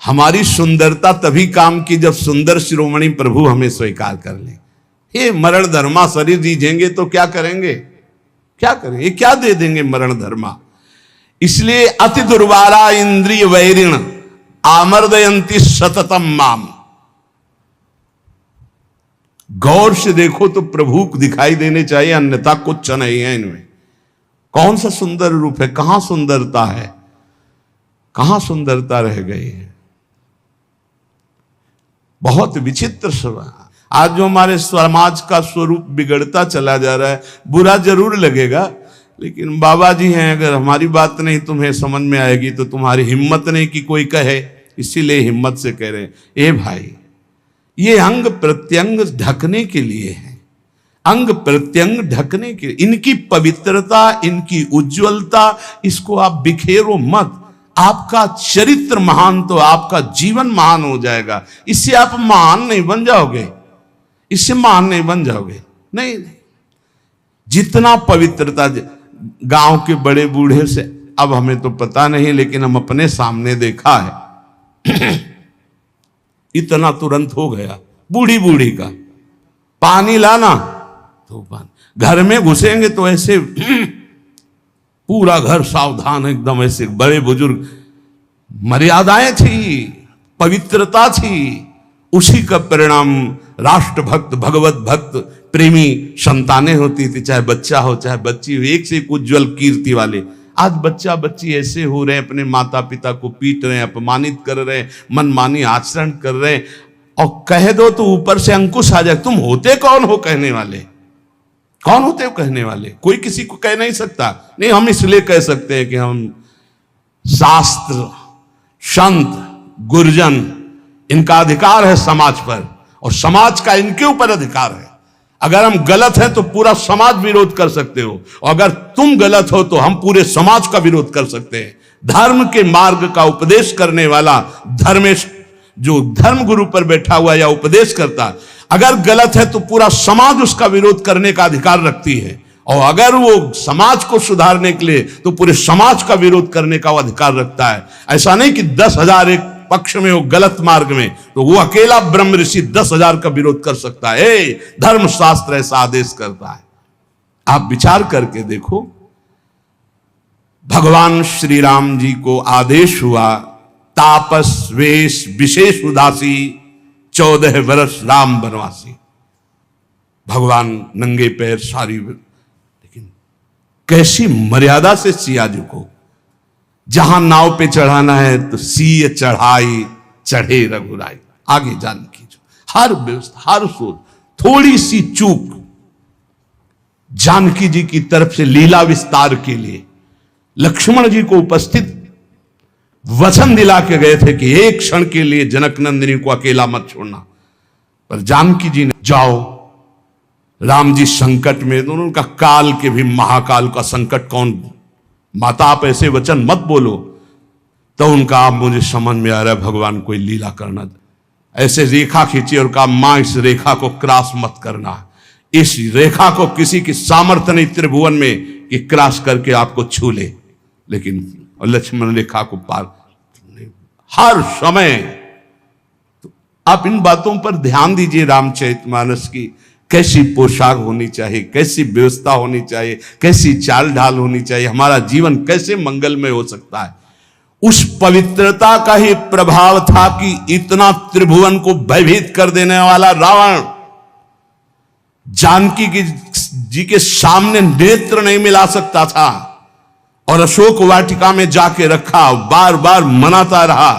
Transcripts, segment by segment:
हमारी सुंदरता तभी काम की जब सुंदर शिरोमणि प्रभु हमें स्वीकार कर ले। ये मरण धर्मा शरीर दीजेंगे तो क्या करेंगे, क्या करेंगे, क्या दे देंगे मरण धर्मा। इसलिए अति दुर्वारा इंद्रिय वैरिण आमर्दयंती सततम माम। गौर से देखो तो प्रभु दिखाई देने चाहिए, अन्यथा कुछ नहीं है इनमें। कौन सा सुंदर रूप है, कहां सुंदरता है, कहां सुंदरता रह गई है। बहुत विचित्र स्वभाव। आज जो हमारे समाज का स्वरूप बिगड़ता चला जा रहा है, बुरा जरूर लगेगा, लेकिन बाबा जी हैं, अगर हमारी बात नहीं तुम्हें समझ में आएगी तो तुम्हारी हिम्मत नहीं कि कोई कहे, इसीलिए हिम्मत से कह रहे हैं। ए भाई, ये अंग प्रत्यंग ढकने के लिए है, अंग प्रत्यंग ढकने के, इनकी पवित्रता, इनकी उज्जवलता, इसको आप बिखेरो मत। आपका चरित्र महान तो आपका जीवन महान हो जाएगा। इससे आप महान नहीं बन जाओगे, इससे महान नहीं बन जाओगे, नहीं नहीं। जितना पवित्रता, गांव के बड़े बूढ़े से, अब हमें तो पता नहीं, लेकिन हम अपने सामने देखा है इतना तुरंत हो गया। बूढ़ी बूढ़ी का पानी लाना तो पानी, घर में घुसेंगे तो ऐसे पूरा घर सावधान एकदम, ऐसे बड़े बुजुर्ग। मर्यादाएं थी, पवित्रता थी, उसी का परिणाम राष्ट्र भक्त, भगवत भक्त, प्रेमी संतानें होती थी, चाहे बच्चा हो चाहे बच्ची हो, एक से एक उज्जवल कीर्ति वाले। आज बच्चा बच्ची ऐसे हो रहे हैं, अपने माता पिता को पीट रहे हैं, अपमानित कर रहे हैं, मनमानी आचरण कर रहे हैं, और कह दो तो ऊपर से अंकुश आ जाए। तुम होते कौन हो कहने वाले, कौन होते हो कहने वाले? कोई किसी को कह नहीं सकता। नहीं, हम इसलिए कह सकते हैं कि हम शास्त्र, संत, गुरुजन, इनका अधिकार है समाज पर, और समाज का इनके ऊपर अधिकार है। अगर हम गलत हैं तो पूरा समाज विरोध कर सकते हो, और अगर तुम गलत हो तो हम पूरे समाज का विरोध कर सकते हैं। धर्म के मार्ग का उपदेश करने वाला धर्मेश, जो धर्म गुरु पर बैठा हुआ या उपदेश करता, अगर गलत है तो पूरा समाज उसका विरोध करने का अधिकार रखती है, और अगर वो समाज को सुधारने के लिए तो पूरे समाज का विरोध करने का वो अधिकार रखता है। ऐसा नहीं कि 10,000 एक पक्ष में हो गलत मार्ग में, तो वो अकेला ब्रह्म ऋषि 10,000 का विरोध कर सकता है। धर्म शास्त्र ऐसा आदेश करता है। आप विचार करके देखो, भगवान श्री राम जी को आदेश हुआ, तापस वेश विशेष उदासी 14 वर्ष राम वनवासी। भगवान नंगे पैर सारी, लेकिन कैसी मर्यादा से सिया जी को, जहां नाव पे चढ़ाना है तो सीय चढ़ाई चढ़े रघुराई। आगे जानकी जो हर व्यवस्था, हर सोच, थोड़ी सी चूक जानकी जी की तरफ से लीला विस्तार के लिए लक्ष्मण जी को उपस्थित वचन दिला के गए थे कि एक क्षण के लिए जनक नंदिनी को अकेला मत छोड़ना, पर जानकी जी ने जाओ, राम जी संकट में, दोनों का काल के भी महाकाल का संकट कौन, माता आप ऐसे वचन मत बोलो। तो उनका, आप मुझे समझ में आ रहा है भगवान कोई लीला करना, ऐसे रेखा खींची और कहा मां इस रेखा को क्रॉस मत करना, इस रेखा को किसी की सामर्थ्य नहीं त्रिभुवन में कि क्रॉस करके आपको छू ले। लेकिन लक्ष्मण रेखा को पार हर समय। तो आप इन बातों पर ध्यान दीजिए। रामचरितमानस की कैसी पोशाक होनी चाहिए, कैसी व्यवस्था होनी चाहिए, कैसी चाल ढाल होनी चाहिए, हमारा जीवन कैसे मंगलमय हो सकता है। उस पवित्रता का ही प्रभाव था कि इतना त्रिभुवन को भयभीत कर देने वाला रावण जानकी जी के सामने नेत्र नहीं मिला सकता था, और अशोक वाटिका में जाके रखा, बार बार मनाता रहा,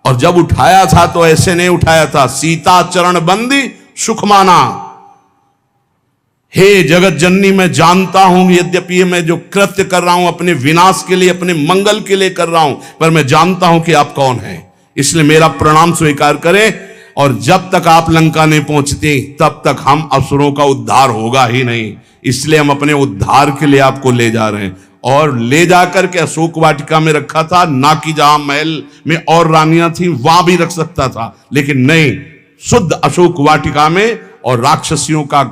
और जब उठाया था तो ऐसे नहीं उठाया था, सीता चरण बंदी सुख माना। हे जगत जननी, मैं जानता हूं यद्यपि मैं जो कृत्य कर रहा हूं अपने विनाश के लिए, अपने मंगल के लिए कर रहा हूं, पर मैं जानता हूं कि आप कौन हैं, इसलिए मेरा प्रणाम स्वीकार करें। और जब तक आप लंका नहीं पहुंचते तब तक हम असुरों का उद्धार होगा ही नहीं, इसलिए हम अपने उद्धार के लिए आपको ले जा रहे हैं। और ले जाकर के अशोक वाटिका में रखा था, ना कि जहां महल में और रानियां थी वहां भी रख सकता था, लेकिन नहीं, शुद्ध अशोक वाटिका में। और राक्षसियों का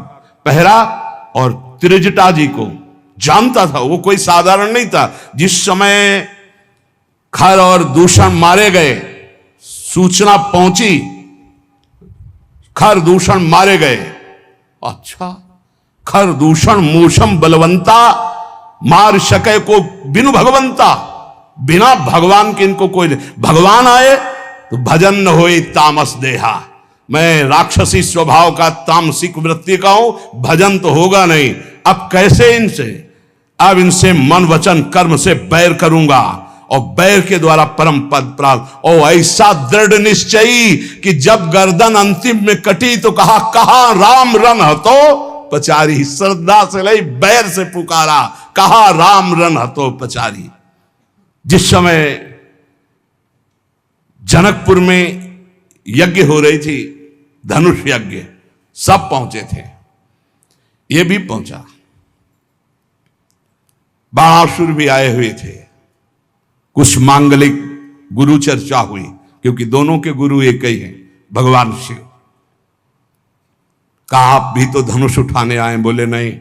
पहरा, और त्रिजटा जी को जानता था, वो कोई साधारण नहीं था। जिस समय खर और दूषण मारे गए, सूचना पहुंची, खरदूषण मारे गए। अच्छा, खरदूषण मूषम बलवंता मार सके को बिनु भगवंता, बिना भगवान के इनको कोई नहीं। भगवान आए तो भजन न होए तामस देहा, मैं राक्षसी स्वभाव का तामसिक वृत्ति का हूं, भजन तो होगा नहीं। अब कैसे इनसे, अब इनसे मन वचन कर्म से बैर करूंगा और बैर के द्वारा परम पद प्राप्त। और ऐसा दृढ़ निश्चयी कि जब गर्दन अंतिम में कटी तो कहा राम रन हतो पचारी, श्रद्धा से लई बैर से पुकारा, कहा राम रन हतो पचारी। जिस समय जनकपुर में यज्ञ हो रही थी, धनुष यज्ञ, सब पहुंचे थे, ये भी पहुंचा, बाणासुर भी आए हुए थे, कुछ मांगलिक गुरु चर्चा हुई, क्योंकि दोनों के गुरु एक ही हैं, भगवान शिव। कहा आप भी तो धनुष उठाने आए? बोले नहीं,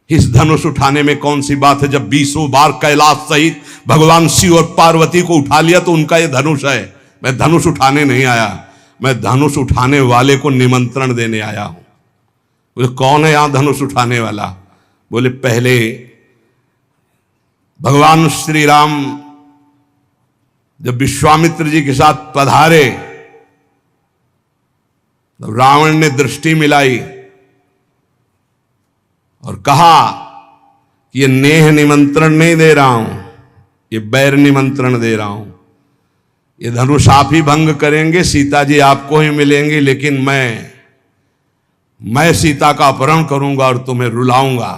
इस धनुष उठाने में कौन सी बात है, जब 20 बार कैलाश सहित भगवान शिव और पार्वती को उठा लिया तो उनका ये धनुष है। मैं धनुष उठाने नहीं आया, मैं धनुष उठाने वाले को निमंत्रण देने आया हूं। बोले कौन है यहां धनुष उठाने वाला? बोले पहले भगवान श्री राम जब विश्वामित्र जी के साथ पधारे तो रावण ने दृष्टि मिलाई और कहा कि ये नेह निमंत्रण नहीं दे रहा हूं, ये बैर निमंत्रण दे रहा हूं। ये धनुष आप ही भंग करेंगे, सीता जी आपको ही मिलेंगे, लेकिन मैं सीता का अपहरण करूंगा और तुम्हें रुलाऊंगा,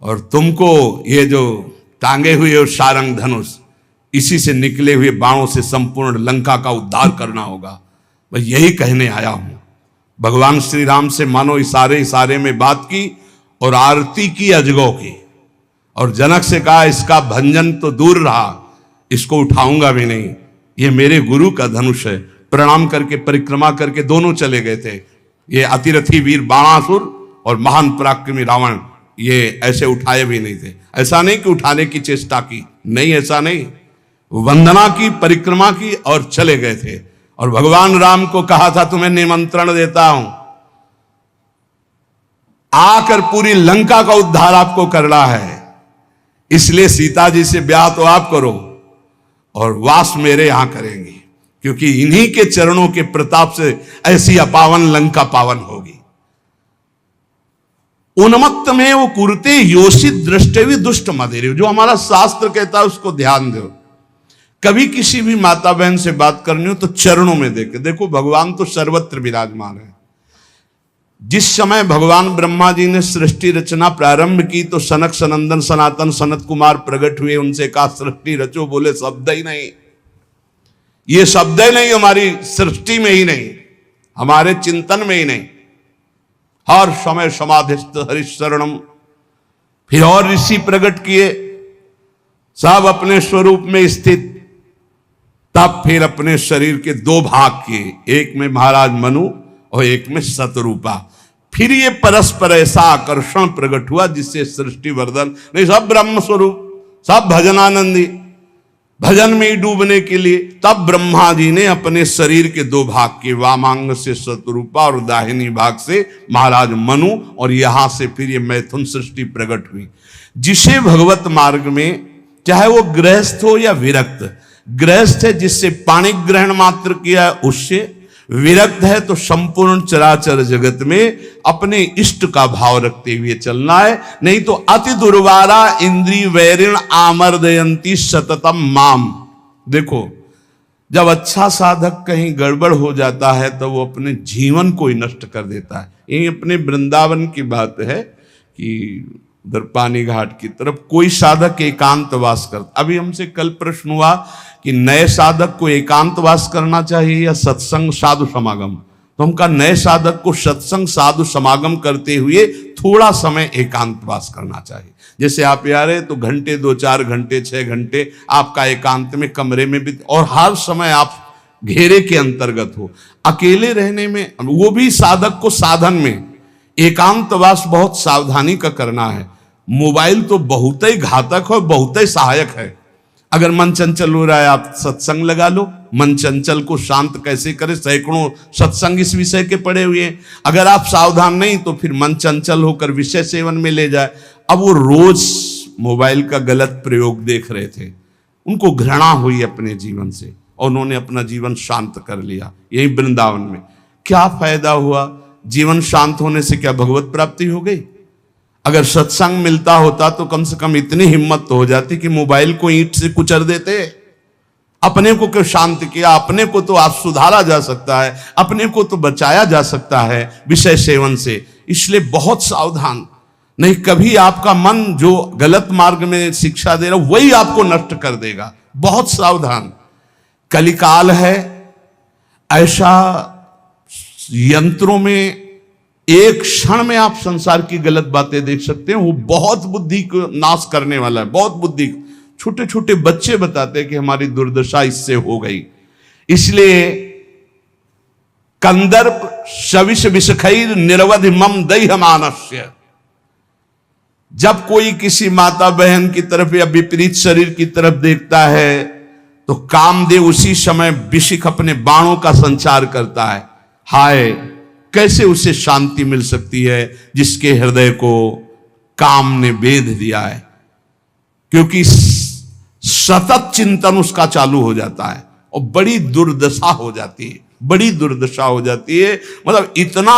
और तुमको ये जो टांगे हुए सारंग धनुष, इसी से निकले हुए बाणों से संपूर्ण लंका का उद्धार करना होगा। मैं यही कहने आया हूं। भगवान श्री राम से मानो इशारे में बात की और आरती की अजगौ की, और जनक से कहा इसका भंजन तो दूर रहा, इसको उठाऊंगा भी नहीं, ये मेरे गुरु का धनुष है। प्रणाम करके परिक्रमा करके दोनों चले गए थे। ये अतिरथी वीर बाणासुर और महान पराक्रमी रावण, ये ऐसे उठाए भी नहीं थे। ऐसा नहीं कि उठाने की चेष्टा की, नहीं, ऐसा नहीं, वंदना की, परिक्रमा की और चले गए थे। और भगवान राम को कहा था तुम्हें निमंत्रण देता हूं, आकर पूरी लंका का उद्धार आपको करना है, इसलिए सीता जी से ब्याह तो आप करो और वास मेरे यहां करेंगे, क्योंकि इन्हीं के चरणों के प्रताप से ऐसी अपावन लंका पावन होगी। उन्मत्त में वो कुरते योषित दृष्टि दुष्ट मदेरे, जो हमारा शास्त्र कहता है उसको ध्यान दो। कभी किसी भी माता बहन से बात करनी हो तो चरणों में देखो, भगवान तो सर्वत्र विराजमान है। जिस समय भगवान ब्रह्मा जी ने सृष्टि रचना प्रारंभ की तो सनक सनंदन सनातन सनत कुमार प्रकट हुए, उनसे कहा सृष्टि रचो, बोले शब्द ही नहीं, ये शब्द ही नहीं, हमारी सृष्टि में ही नहीं, हमारे चिंतन में ही नहीं। हर समय समाधिस्थ हरिशरणम। फिर और ऋषि प्रकट किए, सब अपने स्वरूप में स्थित। तब फिर अपने शरीर के 2 भाग किए, एक में महाराज मनु और एक में शतरूपा। फिर ये परस्पर ऐसा आकर्षण प्रकट हुआ जिससे सृष्टि वर्धन, नहीं, सब ब्रह्म स्वरूप, सब भजनानंदी, भजन में ही डूबने के लिए। तब ब्रह्मा जी ने अपने शरीर के 2 भाग किए, वामांग से शतरूपा और दाहिनी भाग से महाराज मनु, और यहां से फिर ये मैथुन सृष्टि प्रकट हुई। जिसे भगवत मार्ग में, चाहे वो गृहस्थ हो या विरक्त, गृहस्थ है जिससे पाणी ग्रहण मात्र किया है उससे, विरक्त है तो संपूर्ण चराचर जगत में अपने इष्ट का भाव रखते हुए चलना है। नहीं तो अति दुर्वारा इंद्री वैरिण आमर्दयंती सततम माम। देखो, जब अच्छा साधक कहीं गड़बड़ हो जाता है तो वो अपने जीवन को ही नष्ट कर देता है। ये अपने वृंदावन की बात है कि उधर पानी घाट की तरफ कोई साधक एकांतवास करता। अभी हमसे कल प्रश्न हुआ कि नए साधक को एकांतवास करना चाहिए या सत्संग साधु समागम, तो हम कहा नए साधक को सत्संग साधु समागम करते हुए थोड़ा समय एकांतवास करना चाहिए। जैसे आप यार है तो घंटे 2-4 घंटे 6 घंटे आपका एकांत में कमरे में भी, और हर समय आप घेरे के अंतर्गत हो। अकेले रहने में, वो भी साधक को साधन में एकांतवास बहुत सावधानी का करना है। मोबाइल तो बहुत ही घातक है, बहुत ही सहायक है। अगर मन चंचल हो रहा है, आप सत्संग लगा लो। मन चंचल को शांत कैसे करें, सैकड़ों सत्संग इस विषय के पड़े हुए हैं। अगर आप सावधान नहीं तो फिर मन चंचल होकर विषय सेवन में ले जाए। अब वो रोज मोबाइल का गलत प्रयोग देख रहे थे, उनको घृणा हुई अपने जीवन से और उन्होंने अपना जीवन शांत कर लिया यही वृंदावन में। क्या फायदा हुआ? जीवन शांत होने से क्या भगवत प्राप्ति हो गई? अगर सत्संग मिलता होता तो कम से कम इतनी हिम्मत तो हो जाती कि मोबाइल को ईंट से कुचल देते। अपने को क्यों शांत किया? अपने को तो आज सुधारा जा सकता है, अपने को तो बचाया जा सकता है विषय सेवन से। इसलिए बहुत सावधान, नहीं कभी आपका मन जो गलत मार्ग में शिक्षा दे रहा वही आपको नष्ट कर देगा। बहुत सावधान। कलिकाल है ऐसा, यंत्रों में एक क्षण में आप संसार की गलत बातें देख सकते हैं। वो बहुत बुद्धि को नाश करने वाला है, बहुत बुद्धि। छोटे छोटे बच्चे बताते हैं कि हमारी दुर्दशा इससे हो गई। इसलिए कंदर्प शविष विषखैर निरवधि मम दैह मानस्य। जब कोई किसी माता बहन की तरफ या विपरीत शरीर की तरफ देखता है तो कामदेव उसी समय विषिक अपने बाणों का संचार करता है। हाय, कैसे उसे शांति मिल सकती है जिसके हृदय को काम ने बेध दिया है, क्योंकि सतत चिंतन उसका चालू हो जाता है और बड़ी दुर्दशा हो जाती है, बड़ी दुर्दशा हो जाती है। मतलब इतना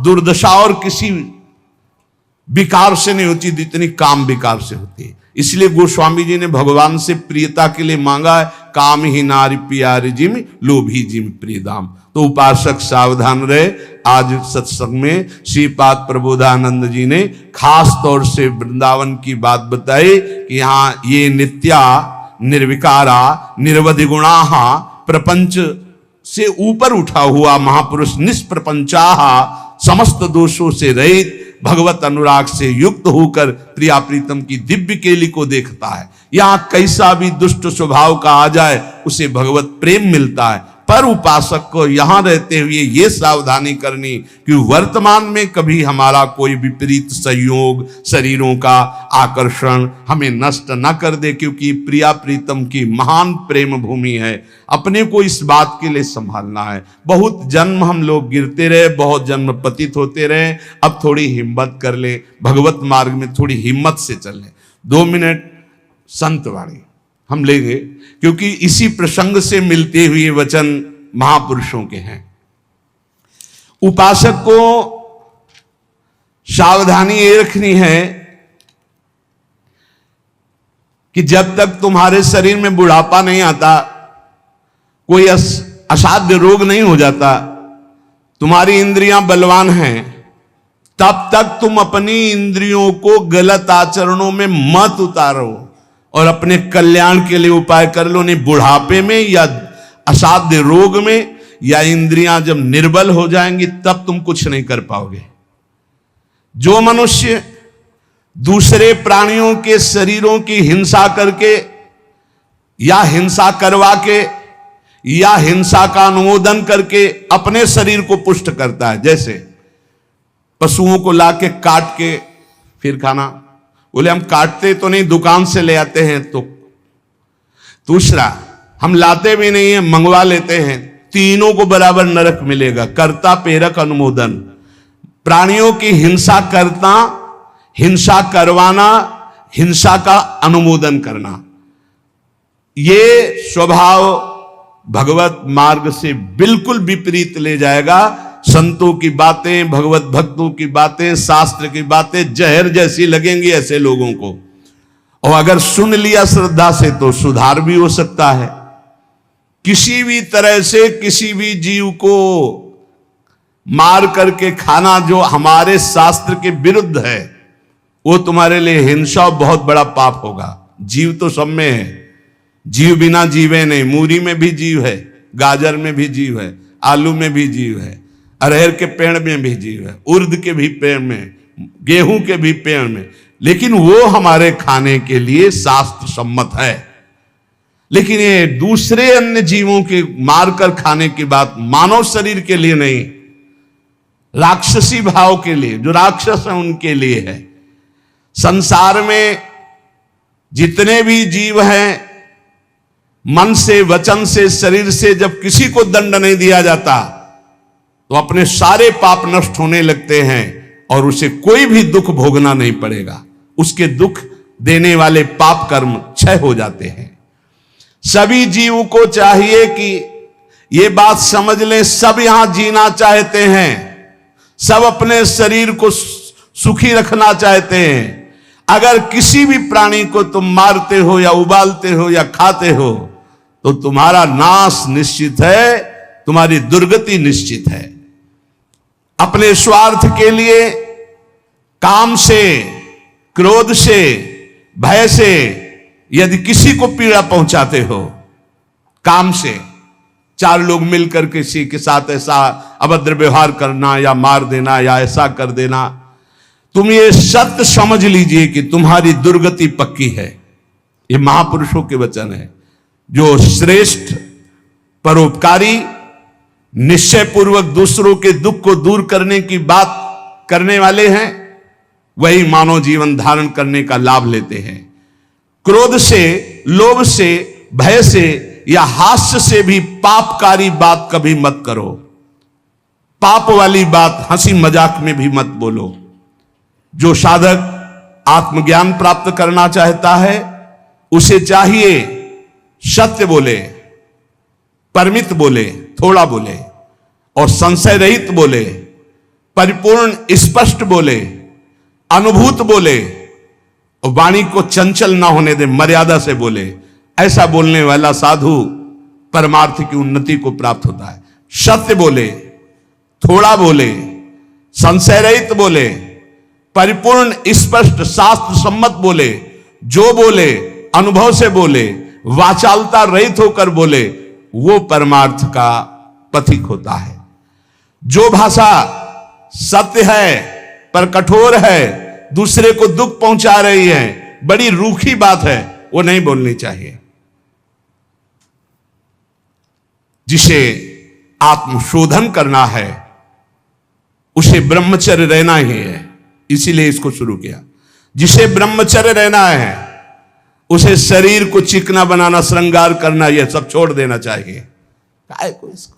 दुर्दशा और किसी विकार से नहीं होती जितनी काम विकार से होती है। इसलिए गोस्वामी जी ने भगवान से प्रियता के लिए मांगा है, काम ही नारी प्यारी जिम लोभी जिम प्रियदाम। तो उपासक सावधान रहे। आज सत्संग में श्रीपाद प्रबोधानंद जी ने खास तौर से वृंदावन की बात बताई कि यहाँ ये नित्या निर्विकारा निरवधि गुणाहा प्रपंच से ऊपर उठा हुआ महापुरुष निष्प्रपंचाहा समस्त दोषों से रहित भगवत अनुराग से युक्त होकर प्रिया प्रीतम की दिव्य केली को देखता है। यहां कैसा भी दुष्ट स्वभाव का आ जाए उसे भगवत प्रेम मिलता है। पर उपासक को यहां रहते हुए ये सावधानी करनी कि वर्तमान में कभी हमारा कोई विपरीत संयोग, शरीरों का आकर्षण हमें नष्ट न कर दे, क्योंकि प्रिया प्रीतम की महान प्रेम भूमि है। अपने को इस बात के लिए संभालना है। बहुत जन्म हम लोग गिरते रहे, बहुत जन्म पतित होते रहे। अब थोड़ी हिम्मत कर ले, भगवत मार्ग में थोड़ी हिम्मत से चल ले। 2 मिनट संतवाणी हम लेंगे, क्योंकि इसी प्रसंग से मिलते हुए वचन महापुरुषों के हैं। उपासक को सावधानी ये रखनी है कि जब तक तुम्हारे शरीर में बुढ़ापा नहीं आता, कोई असाध्य रोग नहीं हो जाता, तुम्हारी इंद्रियां बलवान हैं, तब तक तुम अपनी इंद्रियों को गलत आचरणों में मत उतारो और अपने कल्याण के लिए उपाय कर लो। नहीं बुढ़ापे में या असाध्य रोग में या इंद्रियां जब निर्बल हो जाएंगी तब तुम कुछ नहीं कर पाओगे। जो मनुष्य दूसरे प्राणियों के शरीरों की हिंसा करके या हिंसा करवा के या हिंसा का अनुमोदन करके अपने शरीर को पुष्ट करता है, जैसे पशुओं को लाके काट के फिर खाना, बोले हम काटते तो नहीं, दुकान से ले आते हैं। तो दूसरा, हम लाते भी नहीं है, मंगवा लेते हैं। तीनों को बराबर नरक मिलेगा। कर्ता प्रेरक अनुमोदन, प्राणियों की हिंसा करना, हिंसा करवाना, हिंसा का अनुमोदन करना, ये स्वभाव भगवत मार्ग से बिल्कुल विपरीत ले जाएगा। संतों की बातें, भगवत भक्तों की बातें, शास्त्र की बातें जहर जैसी लगेंगी ऐसे लोगों को। और अगर सुन लिया श्रद्धा से तो सुधार भी हो सकता है। किसी भी तरह से किसी भी जीव को मार करके खाना जो हमारे शास्त्र के विरुद्ध है, वो तुम्हारे लिए हिंसा और बहुत बड़ा पाप होगा। जीव तो सब में है, जीव बिना जीवे नहीं। मूरी में भी जीव है, गाजर में भी जीव है, आलू में भी जीव है, अरहर के पेड़ में भी जीव है, उर्द के भी पेड़ में, गेहूं के भी पेड़ में, लेकिन वो हमारे खाने के लिए शास्त्र सम्मत है। लेकिन ये दूसरे अन्य जीवों के मारकर खाने की बात मानव शरीर के लिए नहीं, राक्षसी भाव के लिए, जो राक्षस है उनके लिए है। संसार में जितने भी जीव हैं मन से, वचन से, शरीर से जब किसी को दंड नहीं दिया जाता तो अपने सारे पाप नष्ट होने लगते हैं और उसे कोई भी दुख भोगना नहीं पड़ेगा। उसके दुख देने वाले पाप कर्म क्षय हो जाते हैं। सभी जीव को चाहिए कि ये बात समझ लें, सब यहां जीना चाहते हैं, सब अपने शरीर को सुखी रखना चाहते हैं। अगर किसी भी प्राणी को तुम मारते हो या उबालते हो या खाते हो तो तुम्हारा नाश निश्चित है, तुम्हारी दुर्गति निश्चित है। अपने स्वार्थ के लिए, काम से, क्रोध से, भय से यदि किसी को पीड़ा पहुंचाते हो, काम से, चार लोग मिलकर किसी के साथ ऐसा अभद्र व्यवहार करना या मार देना या ऐसा कर देना, तुम ये सत्य समझ लीजिए कि तुम्हारी दुर्गति पक्की है। ये महापुरुषों के वचन है। जो श्रेष्ठ, परोपकारी, निश्चय पूर्वक दूसरों के दुख को दूर करने की बात करने वाले हैं, वही मानव जीवन धारण करने का लाभ लेते हैं। क्रोध से, लोभ से, भय से या हास्य से भी पापकारी बात कभी मत करो। पाप वाली बात हंसी मजाक में भी मत बोलो। जो साधक आत्मज्ञान प्राप्त करना चाहता है उसे चाहिए सत्य बोले, परमित बोले, थोड़ा बोले और संशय रहित बोले, परिपूर्ण स्पष्ट बोले, अनुभूत बोले और वाणी को चंचल ना होने दे, मर्यादा से बोले। ऐसा बोलने वाला साधु परमार्थ की उन्नति को प्राप्त होता है। सत्य बोले, थोड़ा बोले, संशय रहित बोले, परिपूर्ण स्पष्ट शास्त्र सम्मत बोले, जो बोले अनुभव से बोले, वाचालता रहित होकर बोले, वो परमार्थ का पथिक होता है। जो भाषा सत्य है पर कठोर है, दूसरे को दुख पहुंचा रही है, बड़ी रूखी बात है, वो नहीं बोलनी चाहिए। जिसे आत्मशोधन करना है उसे ब्रह्मचर्य रहना ही है, इसीलिए इसको शुरू किया। जिसे ब्रह्मचर्य रहना है उसे शरीर को चिकना बनाना, श्रृंगार करना, यह सब छोड़ देना चाहिए। काय को इसको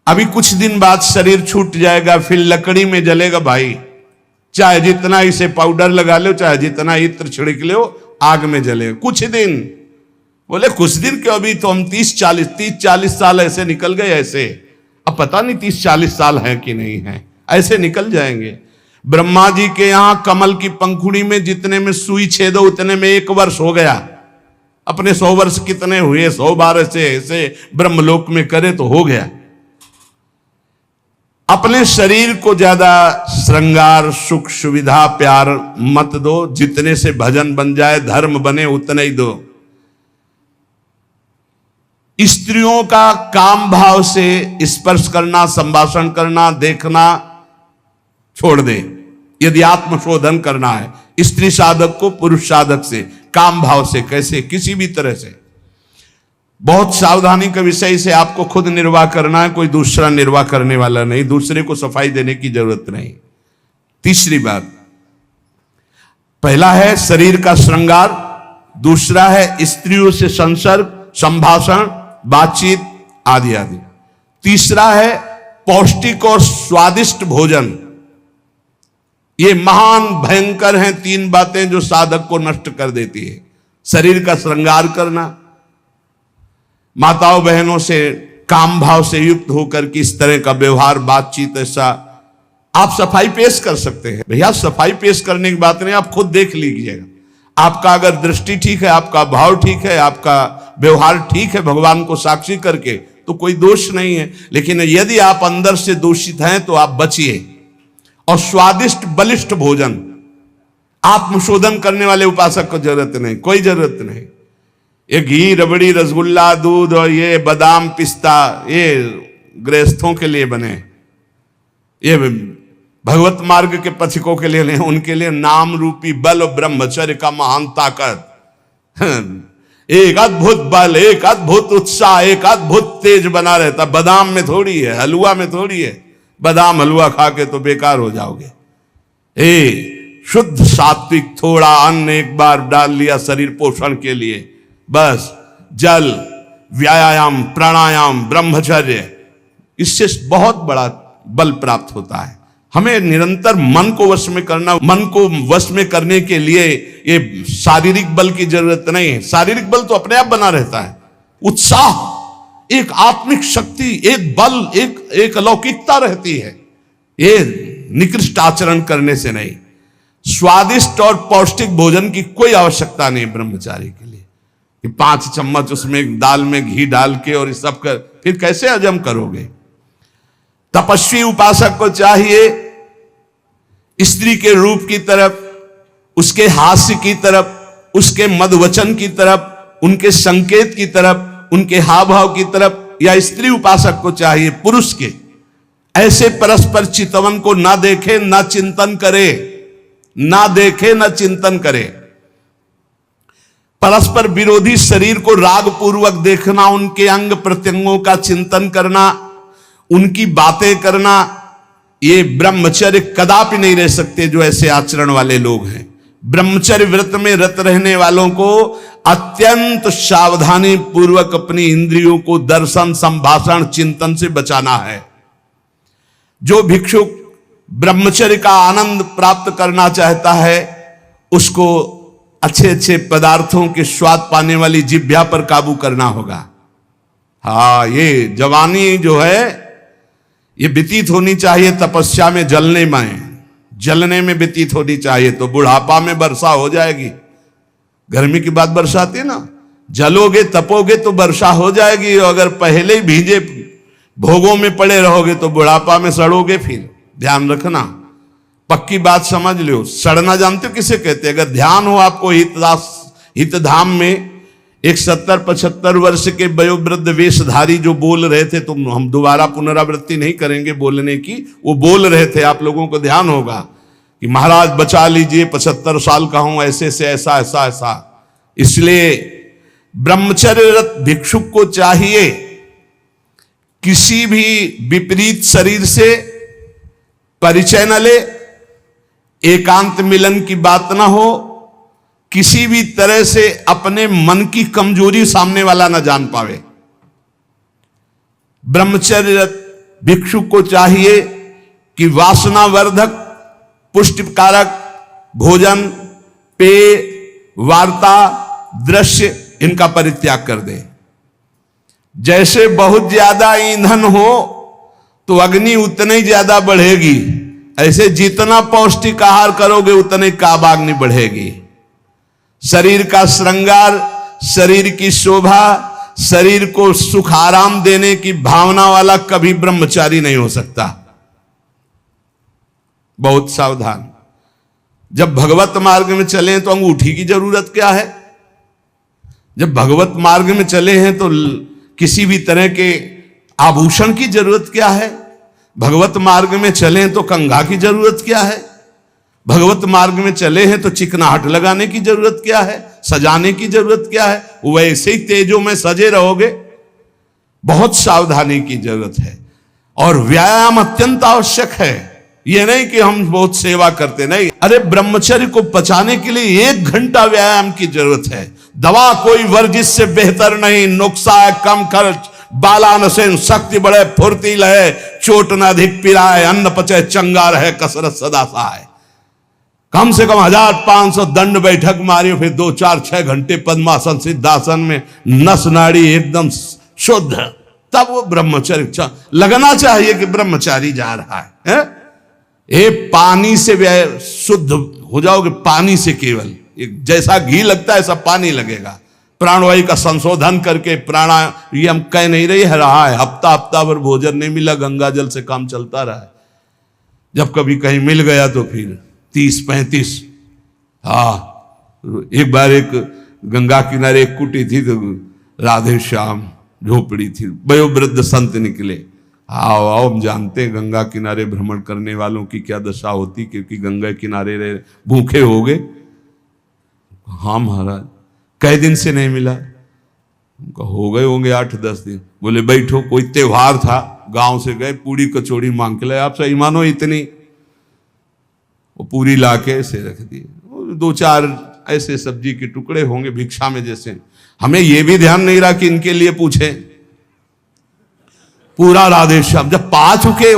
अभी कुछ दिन बाद शरीर छूट जाएगा, फिर लकड़ी में जलेगा भाई। चाहे जितना इसे पाउडर लगा लो, चाहे जितना इत्र छिड़क लो, आग में जलेगा कुछ दिन। बोले कुछ दिन क्यों, अभी तो हम 30-40 साल ऐसे निकल गए। ऐसे अब पता नहीं 30-40 साल है कि नहीं है, ऐसे निकल जाएंगे। ब्रह्मा जी के यहां कमल की पंखुड़ी में जितने में सुई छेदो उतने में 1 वर्ष हो गया। अपने 100 वर्ष कितने हुए, 100 बार ऐसे ब्रह्मलोक में करे तो हो गया। अपने शरीर को ज्यादा श्रृंगार, सुख, सुविधा, प्यार मत दो। जितने से भजन बन जाए, धर्म बने, उतने ही दो। स्त्रियों का काम भाव से स्पर्श करना, संभाषण करना, देखना छोड़ दे। यदि आत्मशोधन करना है स्त्री साधक को पुरुष साधक से, काम भाव से, कैसे, किसी भी तरह से, बहुत सावधानी का विषय से आपको खुद निर्वाह करना है, कोई दूसरा निर्वाह करने वाला नहीं, दूसरे को सफाई देने की जरूरत नहीं। तीसरी बात, पहला है शरीर का श्रृंगार, दूसरा है स्त्रियों से संसर्ग, संभाषण, बातचीत आदि आदि। तीसरा है पौष्टिक और स्वादिष्ट भोजन। ये महान भयंकर हैं 3 बातें जो साधक को नष्ट कर देती है। शरीर का श्रृंगार करना, माताओं बहनों से काम भाव से युक्त होकर के इस तरह का व्यवहार, बातचीत, ऐसा आप सफाई पेश कर सकते हैं। भैया सफाई पेश करने की बात नहीं, आप खुद देख लीजिएगा। आपका अगर दृष्टि ठीक है, आपका भाव ठीक है, आपका व्यवहार ठीक है, भगवान को साक्षी करके, तो कोई दोष नहीं है। लेकिन यदि आप अंदर से दूषित हैं तो आप बचिए। और स्वादिष्ट बलिष्ठ भोजन, आत्मशोधन करने वाले उपासक को जरूरत नहीं, कोई जरूरत नहीं। ये घी, रबड़ी, रसगुल्ला, दूध और ये बादाम, पिस्ता, ये गृहस्थों के लिए बने, ये भगवत मार्ग के पथिकों के लिए नहीं, उनके लिए नाम रूपी बल और ब्रह्मचर्य का महान ताकत, एक अद्भुत बल, एक अद्भुत उत्साह, एक अद्भुत तेज बना रहता। बादाम में थोड़ी है, हलवा में थोड़ी है। बादाम हलवा खा के तो बेकार हो जाओगे। शुद्ध सात्विक थोड़ा अन्न एक बार डाल लिया शरीर पोषण के लिए, बस जल, व्यायाम, प्राणायाम, ब्रह्मचर्य, इससे बहुत बड़ा बल प्राप्त होता है। हमें निरंतर मन को वश में करना, मन को वश में करने के लिए ये शारीरिक बल की जरूरत नहीं है। शारीरिक बल तो अपने आप बना रहता है। उत्साह, एक आत्मिक शक्ति, एक बल, एक अलौकिकता रहती है, ये निकृष्ट आचरण करने से नहीं। स्वादिष्ट और पौष्टिक भोजन की कोई आवश्यकता नहीं ब्रह्मचारी के लिए कि 5 चम्मच उसमें दाल में घी डाल के और इस सब कर, फिर कैसे हजम करोगे। तपस्वी उपासक को चाहिए स्त्री के रूप की तरफ, उसके हास्य की तरफ, उसके मधुवचन की तरफ, उनके संकेत की तरफ, उनके हाव भाव की तरफ, या स्त्री उपासक को चाहिए पुरुष के ऐसे परस्पर चितवन को ना देखे, ना चिंतन करे, ना देखे, ना चिंतन करे। परस्पर विरोधी शरीर को राग पूर्वक देखना, उनके अंग प्रत्यंगों का चिंतन करना, उनकी बातें करना, ये ब्रह्मचर्य कदापि नहीं रह सकते जो ऐसे आचरण वाले लोग हैं। ब्रह्मचर्य व्रत में रत रहने वालों को अत्यंत सावधानी पूर्वक अपनी इंद्रियों को दर्शन, संभाषण, चिंतन से बचाना है। जो भिक्षुक ब्रह्मचर्य का आनंद प्राप्त करना चाहता है, उसको अच्छे अच्छे पदार्थों के स्वाद पाने वाली जिह्वा पर काबू करना होगा। हाँ, ये जवानी जो है ये व्यतीत होनी चाहिए तपस्या में, जलने में व्यतीत होनी चाहिए, तो बुढ़ापा में वर्षा हो जाएगी। गर्मी की बात वर्षा आती है ना, जलोगे तपोगे तो वर्षा हो जाएगी। अगर पहले ही भीजे भोगों में पड़े रहोगे तो बुढ़ापा में सड़ोगे। फिर ध्यान रखना, पक्की बात समझ लो। सड़ना जानते हो किसे कहते हैं? अगर ध्यान हो आपको हितधाम में, एक 70-75 वर्ष के वयोवृद्ध वेशधारी जो बोल रहे थे, तो हम दोबारा पुनरावृत्ति नहीं करेंगे बोलने की, वो बोल रहे थे, आप लोगों को ध्यान होगा कि महाराज बचा लीजिए, 75 साल का हूं, ऐसे से ऐसा ऐसा ऐसा। इसलिए ब्रह्मचर्यरत भिक्षुक को चाहिए किसी भी विपरीत शरीर से परिचय न ले, एकांत मिलन की बात ना हो, किसी भी तरह से अपने मन की कमजोरी सामने वाला ना जान पावे। ब्रह्मचर्यरत भिक्षुक को चाहिए कि वासनावर्धक, पुष्टिकारक भोजन, पेय, वार्ता, दृश्य, इनका परित्याग कर दे। जैसे बहुत ज्यादा ईंधन हो तो अग्नि उतनी ही ज्यादा बढ़ेगी, ऐसे जितना पौष्टिक आहार करोगे उतने काबाग्नि बढ़ेगी। शरीर का श्रृंगार, शरीर की शोभा, शरीर को सुख आराम देने की भावना वाला कभी ब्रह्मचारी नहीं हो सकता। बहुत सावधान। जब भगवत मार्ग में चले तो अंगूठी की जरूरत क्या है? जब भगवत मार्ग में चले हैं तो किसी भी तरह के आभूषण की जरूरत क्या है? भगवत मार्ग में चले तो कंघा की जरूरत क्या है? भगवत मार्ग में चले हैं तो चिकनाहट लगाने की जरूरत क्या है? सजाने की जरूरत क्या है? वैसे ही तेजों में सजे रहोगे। बहुत सावधानी की जरूरत है और व्यायाम अत्यंत आवश्यक है। यह नहीं कि हम बहुत सेवा करते, नहीं। अरे ब्रह्मचर्य को पचाने के लिए 1 घंटा व्यायाम की जरूरत है। दवा कोई वर्जिश से बेहतर नहीं, नुक्सा है कम खर्च, बाला नसेन शक्ति बढ़े, फुर्ती लहे, चोट न अधिक पिराए, अन्न पचे चंगा रहे, कसरत सदा सहाय। कम से कम 1500 दंड बैठक मारी, फिर 2, 4, 6 घंटे पद्मासन सिद्धासन में नस नाड़ी एकदम शुद्ध, तब वो ब्रह्मचर्य लगना चाहिए कि ब्रह्मचारी जा रहा है। ये पानी से शुद्ध हो जाओगे, पानी से केवल, जैसा घी लगता है ऐसा पानी लगेगा। प्राणवायु का संशोधन करके प्राणायाम कह नहीं रहा है, हफ्ता भर भोजन नहीं मिला, गंगा जल से काम चलता रहा है। जब कभी कहीं मिल गया तो फिर 30-35। हाँ, एक बार एक गंगा किनारे एक कुटी थी, तो राधे श्याम झोपड़ी थी, वयोवृद्ध संत निकले। आओ आओ, हम जानते हैं गंगा किनारे भ्रमण करने वालों की क्या दशा होती, क्योंकि गंगा किनारे रहे भूखे हो गए। हाँ महाराज, कई दिन से नहीं मिला? हो गए होंगे 8-10 दिन। बोले बैठो, कोई त्योहार था, गांव से गए, पूरी कचौड़ी मांग के लाए। आप सही मानो इतनी, वो पूरी लाके ऐसे रख दिए। 2-4 ऐसे सब्जी के टुकड़े होंगे भिक्षा में जैसे। हमें यह भी ध्यान नहीं रहा कि इनके लिए पूछे। पूरा राधे श्याम जब पा चुके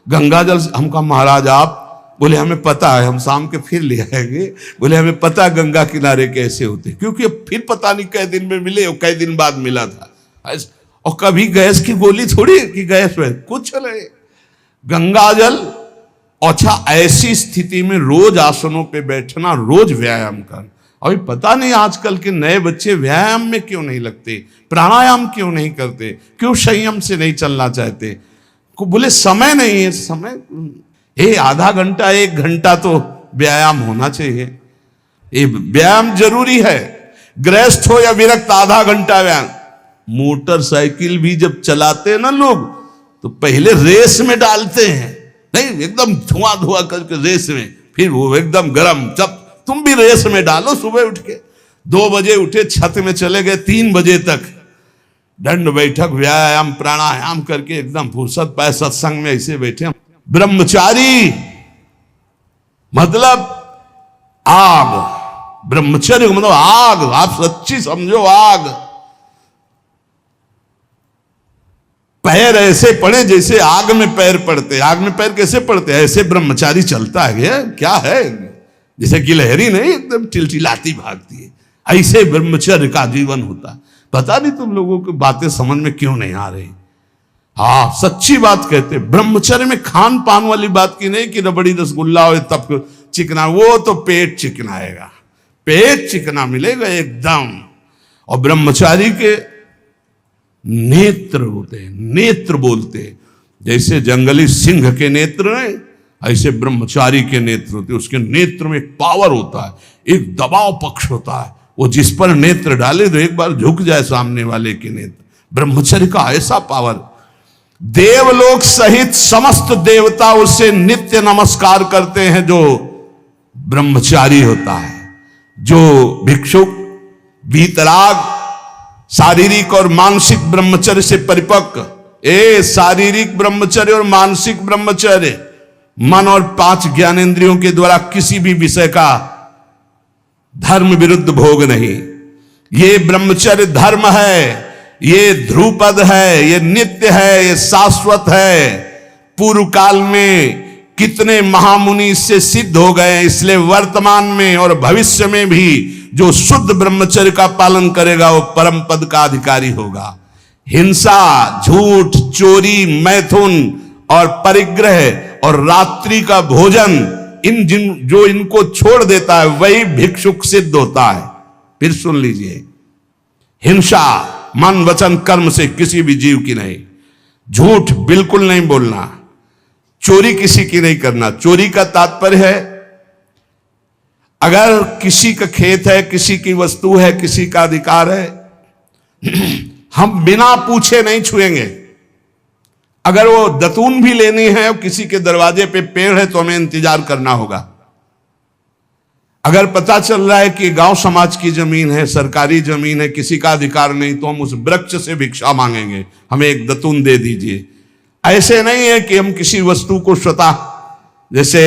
गंगा जल, हम कहा महाराज आप, बोले हमें पता है, हम शाम के फिर ले आएंगे। बोले हमें पता है गंगा किनारे कैसे होते, क्योंकि फिर पता नहीं कई दिन में मिले और कई दिन बाद मिला था। और कभी गैस की गोली थोड़ी कि गैस में कुछ नहीं, गंगा जल। अच्छा, ऐसी स्थिति में रोज आसनों पे बैठना, रोज व्यायाम करना। अभी पता नहीं आजकल के नए बच्चे व्यायाम में क्यों नहीं लगते, प्राणायाम क्यों नहीं करते, क्यों संयम से नहीं चलना चाहते। को बोले समय नहीं है, समय आधा घंटा 1 घंटा तो व्यायाम होना चाहिए। ये व्यायाम जरूरी है, गृहस्थ हो या विरक्त, आधा घंटा व्यायाम। मोटरसाइकिल भी जब चलाते हैं ना लोग, तो पहले रेस में डालते हैं, नहीं एकदम धुआं धुआं करके रेस में, फिर वो एकदम गरम। जब तुम भी रेस में डालो, सुबह उठ के 2 बजे उठे, छत में चले गए 3 बजे तक दंड बैठक व्यायाम प्राणायाम करके एकदम फुर्सत पाए, सत्संग में ऐसे बैठे। ब्रह्मचारी मतलब आग, ब्रह्मचर्य मतलब आग, आप सच्ची समझो आग। पैर ऐसे पड़े जैसे आग में पैर पड़ते। आग में पैर कैसे पड़ते, ऐसे ब्रह्मचारी चलता है। क्या है, जैसे गिलहरी नहीं एकदम टिलटिलाती भागती है, ऐसे ब्रह्मचर्य का जीवन होता। पता नहीं तुम लोगों की बातें समझ में क्यों नहीं आ रही। हाँ, सच्ची बात कहते, ब्रह्मचर्य में खान पान वाली बात की नहीं कि रबड़ी रसगुल्ला हो तब चिकना, वो तो पेट चिकनाएगा, पेट चिकना मिलेगा एकदम। और ब्रह्मचारी के नेत्र होते हैं, नेत्र बोलते हैं, जैसे जंगली सिंह के नेत्र नहीं, ऐसे ब्रह्मचारी के नेत्र होते हैं। उसके नेत्र में एक पावर होता है, एक दबाव पक्ष होता है, वो जिस पर नेत्र डाले तो एक बार झुक जाए सामने वाले के नेत्र। ब्रह्मचर्य का ऐसा पावर, देवलोक सहित समस्त देवता उससे नित्य नमस्कार करते हैं जो ब्रह्मचारी होता है। जो भिक्षुक वीतराग शारीरिक और मानसिक ब्रह्मचर्य से परिपक्व, शारीरिक ब्रह्मचर्य और मानसिक ब्रह्मचर्य, मन और 5 ज्ञानेंद्रियों के द्वारा किसी भी विषय का धर्म विरुद्ध भोग नहीं, ये ब्रह्मचर्य धर्म है, ये ध्रुपद है, ये नित्य है, ये शाश्वत है। पूर्व काल में कितने महामुनि इससे सिद्ध हो गए, इसलिए वर्तमान में और भविष्य में भी जो शुद्ध ब्रह्मचर्य का पालन करेगा वो परम पद का अधिकारी होगा। हिंसा, झूठ, चोरी, मैथुन और परिग्रह और रात्रि का भोजन, जो इनको छोड़ देता है वही भिक्षुक सिद्ध होता है। फिर सुन लीजिए, हिंसा मन वचन कर्म से किसी भी जीव की नहीं, झूठ बिल्कुल नहीं बोलना, चोरी किसी की नहीं करना। चोरी का तात्पर्य है अगर किसी का खेत है, किसी की वस्तु है, किसी का अधिकार है, हम बिना पूछे नहीं छुएंगे। अगर वो दतून भी लेनी है और किसी के दरवाजे पे पेड़ है तो हमें इंतजार करना होगा। अगर पता चल रहा है कि गांव समाज की जमीन है, सरकारी जमीन है, किसी का अधिकार नहीं, तो हम उस वृक्ष से भिक्षा मांगेंगे, हमें एक दतून दे दीजिए। ऐसे नहीं है कि हम किसी वस्तु को स्वतः, जैसे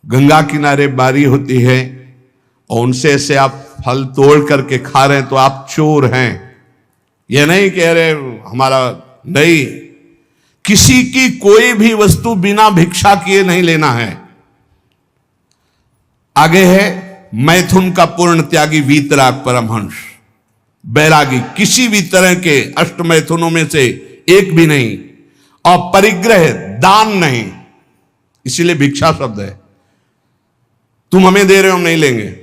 गंगा किनारे बारी होती है और उनसे से आप फल तोड़ करके खा रहे हैं तो आप चोर हैं। यह नहीं कह रहे हमारा, नहीं, किसी की कोई भी वस्तु बिना भिक्षा किए नहीं लेना है। आगे है मैथुन का पूर्ण त्यागी वीतराग परमहंस, बैरागी, किसी भी तरह के अष्ट मैथुनों में से एक भी नहीं। और परिग्रह, दान नहीं, इसीलिए भिक्षा शब्द है। तुम हमें दे रहे हो, हम नहीं लेंगे,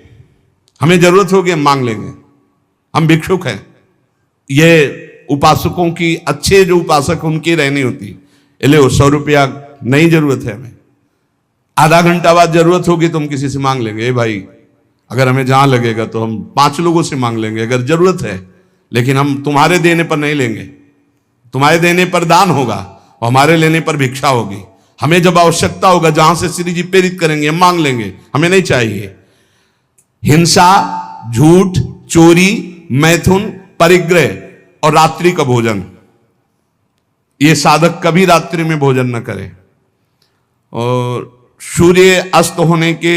हमें जरूरत होगी हम मांग लेंगे, हम भिक्षुक हैं। ये उपासकों की, अच्छे जो उपासक उनकी रहनी होती, ले 100 रुपया नहीं जरूरत है हमें, आधा घंटा बाद जरूरत होगी तो हम किसी से मांग लेंगे, भाई अगर हमें जहां लगेगा तो हम 5 लोगों से मांग लेंगे अगर जरूरत है, लेकिन हम तुम्हारे देने पर नहीं लेंगे। तुम्हारे देने पर दान होगा और हमारे लेने पर भिक्षा होगी। हमें जब आवश्यकता होगा, जहां से श्री जी प्रेरित करेंगे, हम मांग लेंगे, हमें नहीं चाहिए। हिंसा, झूठ, चोरी, मैथुन, परिग्रह और रात्रि का भोजन, ये साधक कभी रात्रि में भोजन न करे। और सूर्य अस्त होने के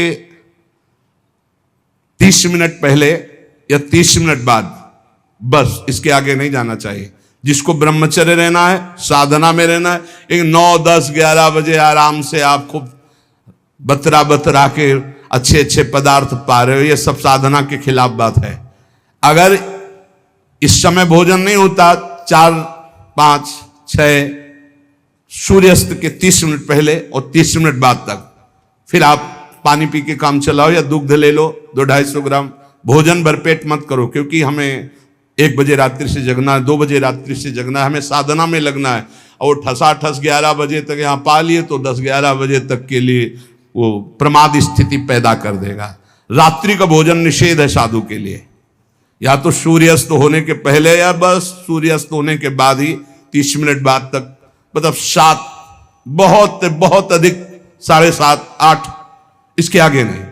30 मिनट पहले या 30 मिनट बाद, बस इसके आगे नहीं जाना चाहिए। जिसको ब्रह्मचर्य रहना है, साधना में रहना है, एक 9, 10, 11 बजे आराम से आप खूब बतरा के अच्छे अच्छे पदार्थ पा रहे हो, ये सब साधना के खिलाफ बात है। अगर इस समय भोजन नहीं होता 4, 5, 6 सूर्यास्त के 30 मिनट पहले और 30 मिनट बाद तक, फिर आप पानी पी के काम चलाओ या दुग्ध ले लो 200-250 ग्राम। भोजन भरपेट मत करो, क्योंकि हमें 1 बजे रात्रि से जगना है, 2 बजे रात्रि से जगना है, हमें साधना में लगना है। और ठसाठस 11 बजे तक यहाँ पा लिए तो 10-11 बजे तक के लिए वो प्रमाद स्थिति पैदा कर देगा। रात्रि का भोजन निषेध है साधु के लिए, या तो सूर्यास्त होने के पहले या बस सूर्यास्त होने के बाद ही 30 मिनट बाद तक, मतलब 7, बहुत अधिक 7:30, 8, इसके आगे नहीं।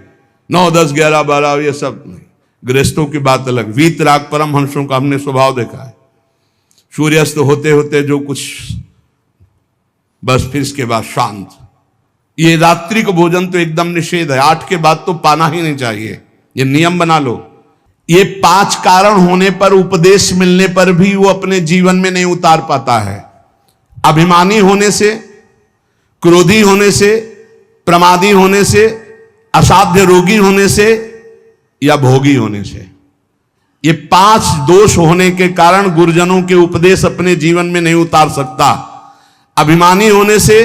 9, 10, 11, 12 ये सब नहीं। गृहस्थों की बात अलग। वीतराग परमहंसों का हमने स्वभाव देखा है, सूर्यास्त होते होते जो कुछ, बस फिर इसके बाद शांत। ये रात्रि का भोजन तो एकदम निषेध है, 8 के बाद तो पाना ही नहीं चाहिए, ये नियम बना लो। ये 5 कारण होने पर, उपदेश मिलने पर भी वो अपने जीवन में नहीं उतार पाता है। अभिमानी होने से, क्रोधी होने से, प्रमादी होने से, असाध्य रोगी होने से या भोगी होने से, ये 5 दोष होने के कारण गुरुजनों के उपदेश अपने जीवन में नहीं उतार सकता। अभिमानी होने से,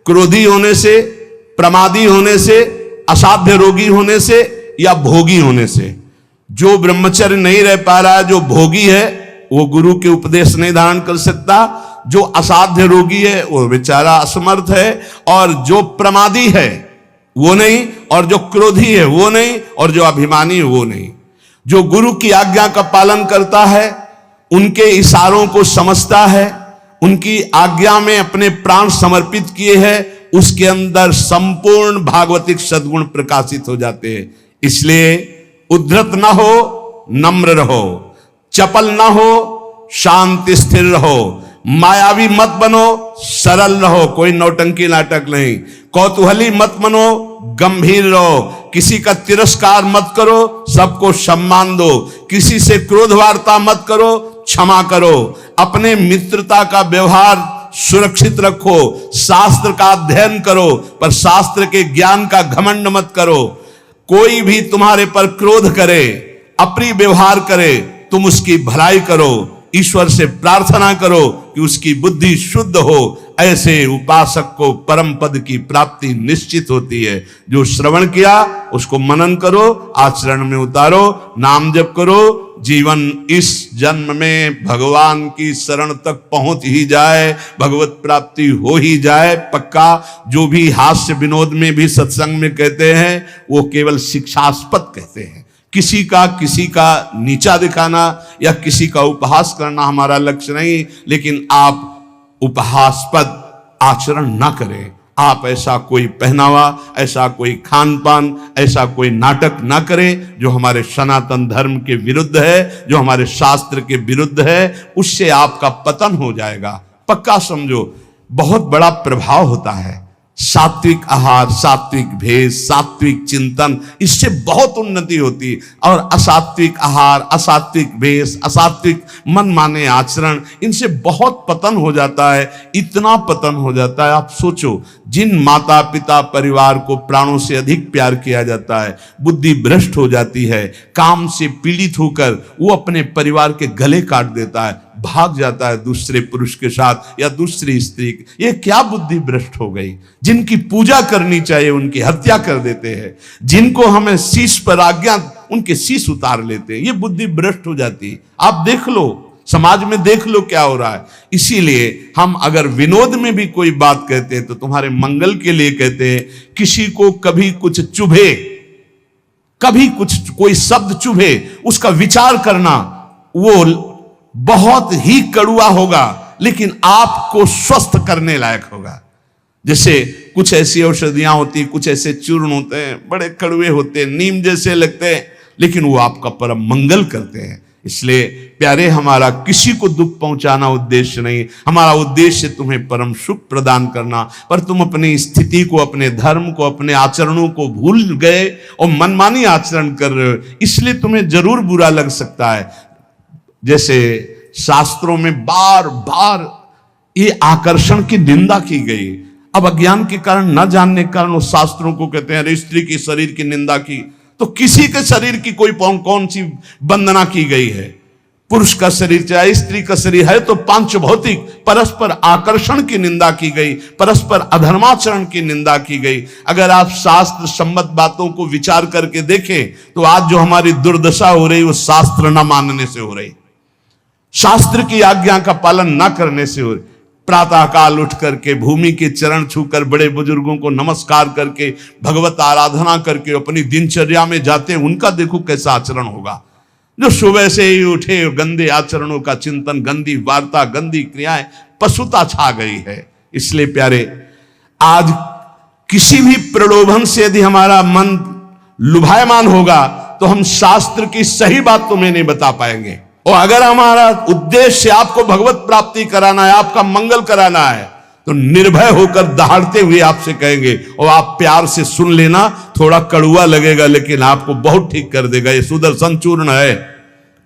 क्रोधी होने से, प्रमादी होने से, असाध्य रोगी होने से या भोगी होने से। जो ब्रह्मचर्य नहीं रह पा रहा है, जो भोगी है, वो गुरु के उपदेश नहीं धारण कर सकता। जो असाध्य रोगी है वो बेचारा असमर्थ है, और जो प्रमादी है वो नहीं, और जो क्रोधी है वो नहीं, और जो अभिमानी है वो नहीं। जो गुरु की आज्ञा का पालन करता है, उनके इशारों को समझता है, उनकी आज्ञा में अपने प्राण समर्पित किए हैं, उसके अंदर संपूर्ण भागवतिक सद्गुण प्रकाशित हो जाते हैं। इसलिए उद्धत ना हो, नम्र रहो, चपल ना हो, शांत स्थिर रहो, मायावी मत बनो, सरल रहो, कोई नौटंकी नाटक नहीं, कौतूहली मत बनो, गंभीर रहो, किसी का तिरस्कार मत करो, सबको सम्मान दो, किसी से क्रोध वार्ता मत करो, क्षमा करो, अपने मित्रता का व्यवहार सुरक्षित रखो, शास्त्र का अध्ययन करो, पर शास्त्र के ज्ञान का घमंड मत करो। कोई भी तुम्हारे पर क्रोध करे, अप्रिय व्यवहार करे, तुम उसकी भलाई करो, ईश्वर से प्रार्थना करो कि उसकी बुद्धि शुद्ध हो। ऐसे उपासक को परम पद की प्राप्ति निश्चित होती है। जो श्रवण किया उसको मनन करो, आचरण में उतारो, नाम जप करो, जीवन इस जन्म में भगवान की शरण तक पहुंच ही जाए, भगवत प्राप्ति हो ही जाए पक्का। जो भी हास्य विनोद में भी सत्संग में कहते हैं वो केवल शिक्षास्पद कहते हैं। किसी का नीचा दिखाना या किसी का उपहास करना हमारा लक्ष्य नहीं, लेकिन आप उपहासपद आचरण ना करें। आप ऐसा कोई पहनावा, ऐसा कोई खान पान, ऐसा कोई नाटक ना करें जो हमारे सनातन धर्म के विरुद्ध है, जो हमारे शास्त्र के विरुद्ध है। उससे आपका पतन हो जाएगा, पक्का समझो। बहुत बड़ा प्रभाव होता है सात्विक आहार, सात्विक भेष, सात्विक चिंतन, इससे बहुत उन्नति होती है। और असात्विक आहार, असात्विक भेष, असात्विक मन माने आचरण, इनसे बहुत पतन हो जाता है। इतना पतन हो जाता है, आप सोचो, जिन माता पिता परिवार को प्राणों से अधिक प्यार किया जाता है, बुद्धि भ्रष्ट हो जाती है, काम से पीड़ित होकर वो अपने परिवार के गले काट देता है, भाग जाता है दूसरे पुरुष के साथ या दूसरी स्त्री। ये क्या बुद्धि भ्रष्ट हो गई। जिनकी पूजा करनी चाहिए उनकी हत्या कर देते हैं, जिनको हमें शीश पर आज्ञा उनके शीश उतार लेते हैं। ये बुद्धि भ्रष्ट हो जाती है। आप देख लो, समाज में देख लो क्या हो रहा है। इसीलिए हम अगर विनोद में भी कोई बात कहते हैं तो तुम्हारे मंगल के लिए कहते हैं। किसी को कभी कुछ चुभे, कभी कुछ कोई शब्द चुभे, उसका विचार करना वो बहुत ही कड़ुआ होगा, लेकिन आपको स्वस्थ करने लायक होगा। जैसे कुछ ऐसी औषधियां होती, कुछ ऐसे चूर्ण होते हैं, बड़े कड़वे होते हैं, नीम जैसे लगते हैं, लेकिन वो आपका परम मंगल करते हैं। इसलिए प्यारे, हमारा किसी को दुख पहुंचाना उद्देश्य नहीं, हमारा उद्देश्य तुम्हें परम सुख प्रदान करना। पर तुम अपनी स्थिति को, अपने धर्म को, अपने आचरणों को भूल गए और मनमानी आचरण कर रहे हो, इसलिए तुम्हें जरूर बुरा लग सकता है। जैसे शास्त्रों में बार बार ये आकर्षण की निंदा की गई। अब अज्ञान के कारण, न जानने के कारण, उस शास्त्रों को कहते हैं अरे स्त्री के शरीर की निंदा की, तो किसी के शरीर की कोई कौन सी वंदना की गई है? पुरुष का शरीर चाहे स्त्री का शरीर है तो पांच भौतिक परस्पर आकर्षण की निंदा की गई, परस्पर अधर्माचरण की निंदा की गई। अगर आप शास्त्र सम्मत बातों को विचार करके देखें तो आज जो हमारी दुर्दशा हो रही वो शास्त्र न मानने से हो रही, शास्त्र की आज्ञा का पालन न करने से हो रही। प्रातः काल उठ करके भूमि के चरण छूकर बड़े बुजुर्गों को नमस्कार करके भगवत आराधना करके अपनी दिनचर्या में जाते हैं, उनका देखो कैसा आचरण होगा। जो सुबह से ही उठे गंदे आचरणों का चिंतन, गंदी वार्ता, गंदी क्रियाएं, पशुता छा गई है। इसलिए प्यारे, आज किसी भी प्रलोभन से यदि हमारा मन लुभायमान होगा तो हम शास्त्र की सही बात तुम्हें नहीं बता पाएंगे। और अगर हमारा उद्देश्य आपको भगवत प्राप्ति कराना है, आपका मंगल कराना है, तो निर्भय होकर दहाड़ते हुए आपसे कहेंगे, और आप प्यार से सुन लेना। थोड़ा कड़ुआ लगेगा लेकिन आपको बहुत ठीक कर देगा। ये सुदर्शन चूर्ण है,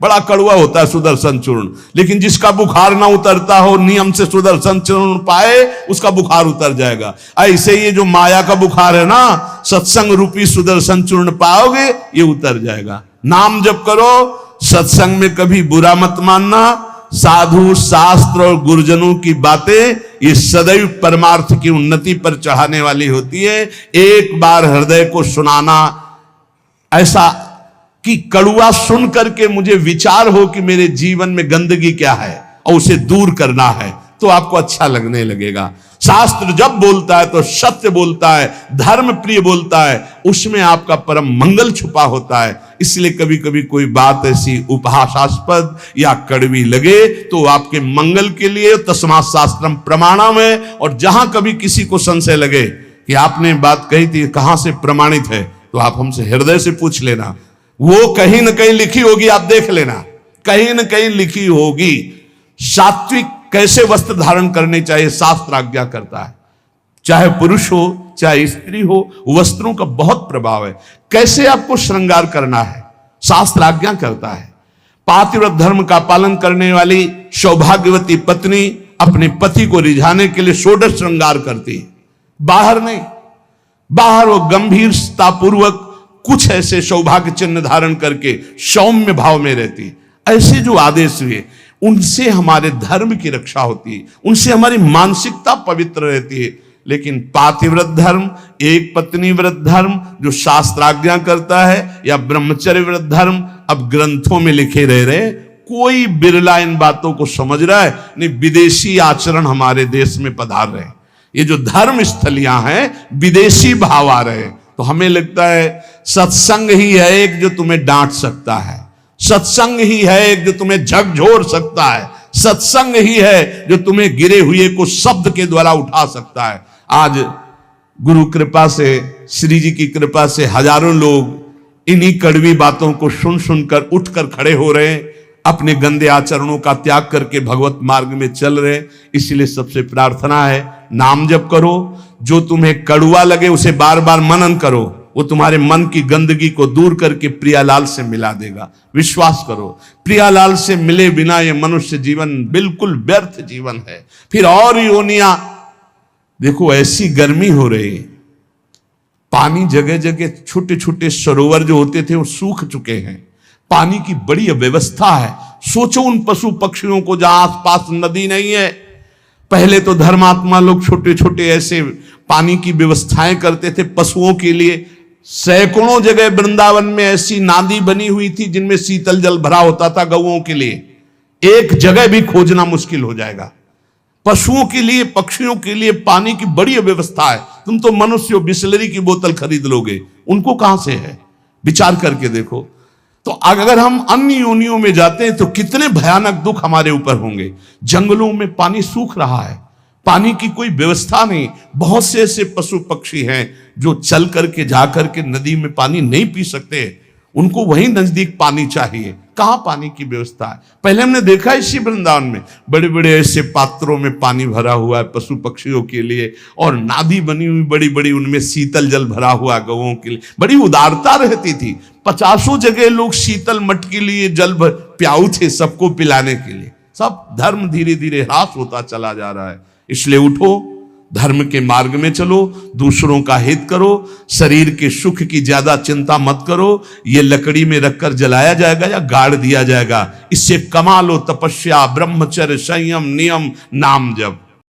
बड़ा कड़ुआ होता है सुदर्शन चूर्ण, लेकिन जिसका बुखार ना उतरता हो, नियम से सुदर्शन चूर्ण पाए, उसका बुखार उतर जाएगा। ऐसे ये जो माया का बुखार है ना, सत्संग रूपी सुदर्शन चूर्ण पाओगे, ये उतर जाएगा। नाम जप करो, सत्संग में कभी बुरा मत मानना। साधु शास्त्र और गुरुजनों की बातें ये सदैव परमार्थ की उन्नति पर चढ़ाने वाली होती है। एक बार हृदय को सुनाना, ऐसा कि कड़ुआ सुन करके मुझे विचार हो कि मेरे जीवन में गंदगी क्या है और उसे दूर करना है, तो आपको अच्छा लगने लगेगा। शास्त्र जब बोलता है तो सत्य बोलता है, धर्म प्रिय बोलता है, उसमें आपका परम मंगल छुपा होता है। इसलिए कभी कभी कोई बात ऐसी उपहासास्पद या कड़वी लगे तो आपके मंगल के लिए तस्मात् शास्त्रम प्रमाणम है। और जहां कभी किसी को संशय लगे कि आपने बात कही थी कहां से प्रमाणित है, तो आप हमसे हृदय से पूछ लेना, वो कहीं न कहीं लिखी होगी, आप देख लेना, कहीं न कहीं लिखी होगी। सात्विक कैसे वस्त्र धारण करने चाहिए शास्त्र आज्ञा करता है, चाहे पुरुष हो चाहे स्त्री हो, वस्त्रों का बहुत प्रभाव है। कैसे आपको श्रृंगार करना है शास्त्र आज्ञा करता है। पातिव्रत धर्म का पालन करने वाली सौभाग्यवती पत्नी अपने पति को रिझाने के लिए षोडश श्रृंगार करती है, बाहर नहीं। बाहर वो गंभीरता पूर्वक कुछ ऐसे सौभाग्य चिन्ह धारण करके सौम्य भाव में रहती है। ऐसे जो आदेश हुए उनसे हमारे धर्म की रक्षा होती है, उनसे हमारी मानसिकता पवित्र रहती है। लेकिन पातिव्रत धर्म, एक पत्नी व्रत धर्म जो शास्त्र आज्ञा करता है, या ब्रह्मचर्य व्रत धर्म अब ग्रंथों में लिखे रह रहे, कोई बिरला इन बातों को समझ रहा है नहीं। विदेशी आचरण हमारे देश में पधार रहे, ये जो धर्म स्थलियां हैं विदेशी भाव आ रहे। तो हमें लगता है सत्संग ही है एक जो तुम्हें डांट सकता है, सत्संग ही है एक जो तुम्हें झकझोर सकता है, सत्संग ही है जो तुम्हें गिरे हुए को शब्द के द्वारा उठा सकता है। आज गुरु कृपा से, श्री जी की कृपा से हजारों लोग इन्हीं कड़वी बातों को सुन सुनकर उठकर खड़े हो रहे हैं, अपने गंदे आचरणों का त्याग करके भगवत मार्ग में चल रहे। इसलिए सबसे प्रार्थना है, नाम जप करो। जो तुम्हें कड़ुआ लगे उसे बार बार मनन करो, वो तुम्हारे मन की गंदगी को दूर करके प्रियालाल से मिला देगा। विश्वास करो, प्रियालाल से मिले बिना ये मनुष्य जीवन बिल्कुल व्यर्थ जीवन है। फिर और योनियां देखो, ऐसी गर्मी हो रही है, पानी जगह जगह, छोटे छोटे सरोवर जो होते थे वो सूख चुके हैं, पानी की बड़ी अव्यवस्था है। सोचो उन पशु पक्षियों को जहां आसपास नदी नहीं है। पहले तो धर्मात्मा लोग छोटे छोटे ऐसे पानी की व्यवस्थाएं करते थे पशुओं के लिए। सैकड़ों जगह वृंदावन में ऐसी नादी बनी हुई थी जिनमें शीतल जल भरा होता था गौओं के लिए। एक जगह भी खोजना मुश्किल हो जाएगा। पशुओं के लिए, पक्षियों के लिए पानी की बड़ी व्यवस्था है। तुम तो मनुष्य हो, बिसलरी की बोतल खरीद लोगे, उनको कहां से है? विचार करके देखो। तो अगर हम अन्य योनियों में जाते हैं तो कितने भयानक दुख हमारे ऊपर होंगे। जंगलों में पानी सूख रहा है, पानी की कोई व्यवस्था नहीं। बहुत से ऐसे पशु पक्षी हैं जो चल करके जा करके नदी में पानी नहीं पी सकते, उनको वहीं नजदीक पानी चाहिए। कहाँ पानी की व्यवस्था है? पहले हमने देखा है इसी वृंदावन में बड़े बड़े ऐसे पात्रों में पानी भरा हुआ है पशु पक्षियों के लिए, और नादी बनी हुई बड़ी बड़ी, उनमें शीतल जल भरा हुआ गौओं के लिए। बड़ी उदारता रहती थी। 50 जगह लोग शीतल मट के लिए जल प्याऊ थे सबको पिलाने के लिए। सब धर्म धीरे धीरे ह्रास होता चला जा रहा है। इसलिए उठो, धर्म के मार्ग में चलो, दूसरों का हित करो, शरीर के सुख की ज्यादा चिंता मत करो। ये लकड़ी में रखकर जलाया जाएगा या गाड़ दिया जाएगा, इससे कमा लो तपस्या, ब्रह्मचर्य, संयम, नियम, नाम जप।